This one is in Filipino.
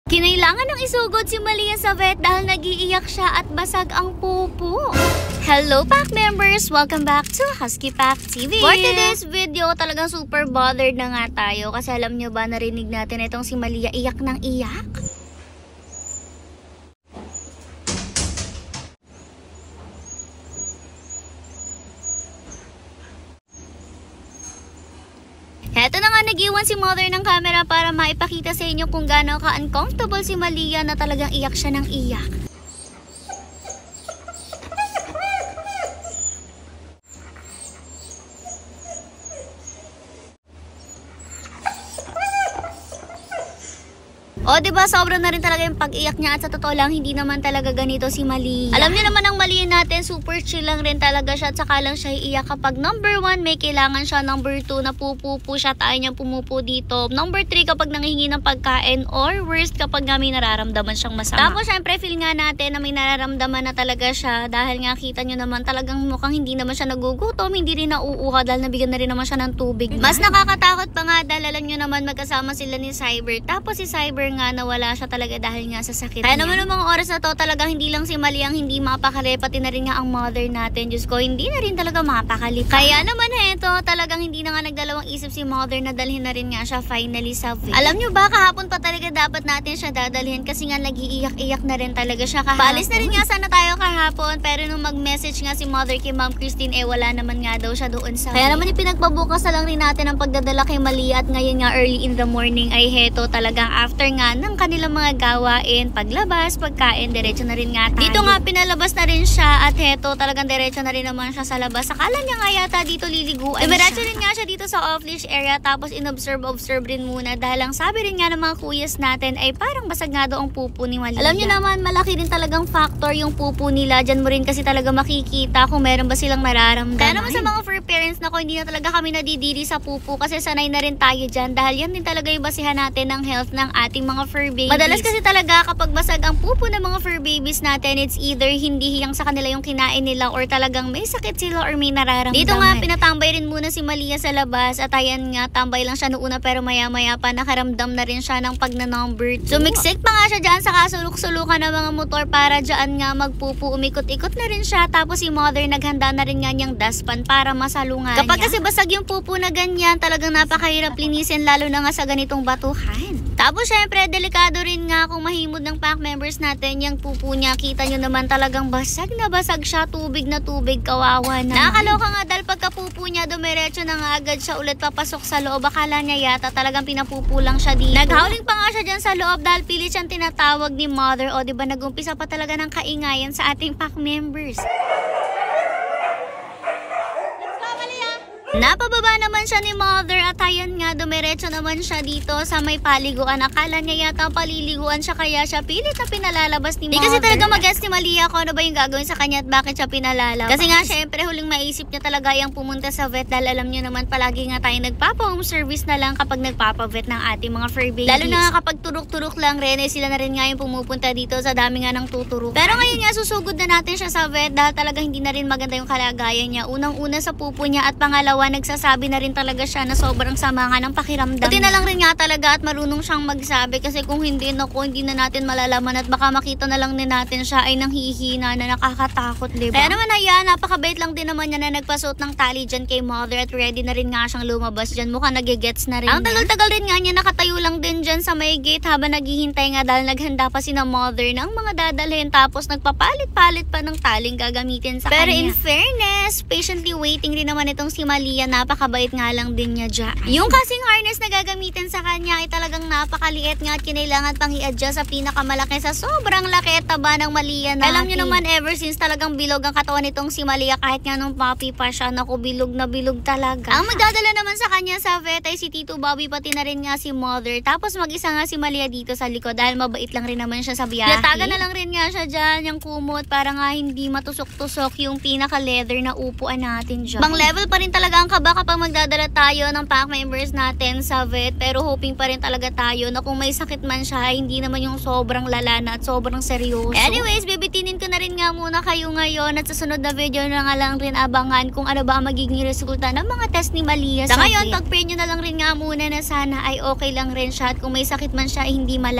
Kinailangan ng isugod si Malia sa vet dahil nag-iiyak siya at basag ang pupo. Hello pack members! Welcome back to Husky Pack TV! For today's video, talagang super bothered na nga tayo kasi alam nyo ba, narinig natin itong si Malia iyak ng iyak? Heto na nga, nag-iwan si mother ng camera para maipakita sa inyo kung gaano ka-uncomfortable si Malia na talagang iyak siya ng iyak. O, diba, sobra na rin talaga yung pag-iyak niya at sa totoo lang, hindi naman talaga ganito si Malia. Alam niyo naman ang Malia natin, super chill lang rin talaga siya at saka lang siya iiyak kapag number 1, may kailangan siya, number 2, napupupo siya at ayaw niyang pumupo dito, number 3, kapag nangihingi ng pagkain, or worst, kapag nga may nararamdaman siyang masama. Tapos, syempre, feel nga natin na may nararamdaman na talaga siya dahil nga kita niyo naman talagang mukhang hindi naman siya nagugutom, hindi rin nauuha dahil nabigyan na rin naman siya ng tubig. Mas nakakatakot pa nga dahil alam niyo naman magkasama sila ni Cyber, tapos si Cyber nga nawala siya talaga dahil nga sa sakit niya. Kaya naman ng mga oras na to, talagang hindi lang si Malia ang hindi mapakali, pati na rin nga ang mother natin. Diyos ko, hindi na rin talaga mapakali. Kaya naman heto, talagang hindi na nga nagdalawang isip si mother na dalhin na rin nga siya finally sa vet. Alam nyo ba, kahapon pa talaga dapat natin siya dadalhin kasi nga nag-iiyak-iyak na rin talaga siya kahapon. Paalis na rin nga sana tayo kahapon, pero nung mag-message nga si mother kay Ma'am Christine, wala naman nga daw siya doon sa vet. Kaya naman ipinagpabukas na lang rin natin ang pagdadala kay Malia at ngayon nga early in the morning ay heto, talagang after nga ng kanilang mga gawain, paglabas, pagkain, diretso na rin nga tayo. Dito nga pinalabas na rin siya at heto, talagang diretso na rin naman siya sa labas. Akala niya nga yata dito liliguan siya. Diretso rin nga siya dito sa off-leash area, tapos in-observe rin muna dahil ang sabi rin nga ng mga kuyas natin ay parang basag nga daw ang pupo ni Malia. Alam niyo naman, malaki din talagang factor yung pupo nila. Diyan mo rin kasi talaga makikita kung meron ba silang nararamdaman. Kaya naman sa mga fur parents na ko, hindi na talaga kami nadidiri sa pupo kasi sanay na rin tayo dyan dahil yan din talaga yung basihan natin ng health ng ating mga fur babies. Madalas kasi talaga kapag basag ang pupo ng mga fur babies natin, it's either hindi hiyang sa kanila yung kinain nila or talagang may sakit sila or may nararamdaman. Dito nga, pinatambay rin muna si Malia sa labas at ayan nga, tambay lang siya noona pero maya-maya pa nakaramdam na rin siya ng pagna-number 2. Sumiksik pa nga siya dyan sa kasuluk-sulukan ng mga motor para dyan nga magpupo. Umikot-ikot na rin siya, tapos si mother naghanda na rin nga niyang dustpan para masalungan kapag niya. Kasi basag yung pupo na ganyan, talagang napakahirap linisin lalo na nga sa ganitong batuhan. Tapos syempre, delikado rin nga kung mahimod ng pack members natin yung pupo niya. Kita nyo naman talagang basag na basag siya, tubig na tubig, kawawa na. Nakakaloka nga dahil pagka pupo niya, dumiretso na nga agad siya ulit papasok sa loob. Akala niya yata talagang pinapupo lang siya dito. Naghowling pa nga siya dyan sa loob dahil pilit siyang tinatawag ni mother. O diba, nag-umpisa pa talaga ng kaingayan sa ating pack members. Napababa naman siya ni mother at ayan nga, dumiretso naman siya dito sa may paliguan. Akala niya yata paliliguan siya kaya siya pilit na pinalalabas ni mother. Di kasi talaga mag-guess ni Malia kung ano ba yung gagawin sa kanya at bakit siya pinalalabas. Kasi nga syempre huling maisip niya talaga yung pumunta sa vet dahil alam niyo naman palagi nga tayo nagpapa-home service na lang kapag nagpapa-vet ng ating mga fur babies. Lalo na nga kapag turok-turok lang rin, sila na rin nga yung pumupunta dito sa dami nga ng tuturok. Pero ngayon nga susugod na natin siya sa vet dahil talaga hindi na rin maganda yung kalagayan niya. Unang-una sa pupo niya at pangalawa, nagsasabi na rin talaga siya na sobrang sama nga ng pakiramdam. Buti na lang rin nga talaga at marunong siyang magsabi kasi kung hindi, naku, hindi na natin malalaman at baka makita na lang din natin siya ay nanghihina na nakakatakot, diba? Kaya naman ayan, napakabait lang din naman niya na nagpasuot ng tali dyan kay mother at ready na rin nga siyang lumabas dyan. Mukhang nagigets na rin. Ang tagal-tagal rin nga niya, nakatayo lang din dyan sa may gate habang naghihintay nga dahil naghanda pa si na mother ng mga dadalhin tapos nagpapalit-palit pa ng taling gagamitin sa kanya. Pero in fairness, patiently waiting rin naman itong si Malia, napakabait nga lang din niya dyan. Yung kasing harness na gagamitin sa kanya ay talagang napakaliit nga at kinailangan pang i-adjust sa pinakamalaki sa sobrang laki at taba ng Malia natin. Alam niyo naman, ever since talagang bilog ang katawan nitong si Malia kahit nga nung puppy pa siya, naku, bilog na bilog talaga. Ang magdadala naman sa kanya sa vet ay si Tito Bobby pati na rin nga si mother. Tapos mag-isa nga si Malia dito sa likod dahil mabait lang rin naman siya sa biyahe. Nataga na lang rin nga siya dyan, yung kumot, para nga hindi matusok-tusok yung pinaka-leather na upuan natin dyan. Bang level pa rin talaga ang kaba kapag magdadala tayo ng pack members natin sa vet, pero hoping pa rin talaga tayo na kung may sakit man siya, hindi naman yung sobrang lala na at sobrang seryoso. Anyways, bibitinin ko na rin nga muna kayo ngayon at sa sunod na video na nga lang rin abangan kung ano ba ang magiging resulta ng mga test ni Malia sa ngayon, pag-pray nyo na lang rin nga muna na sana ay okay lang rin siya at kung may sakit man siya ay hindi malala.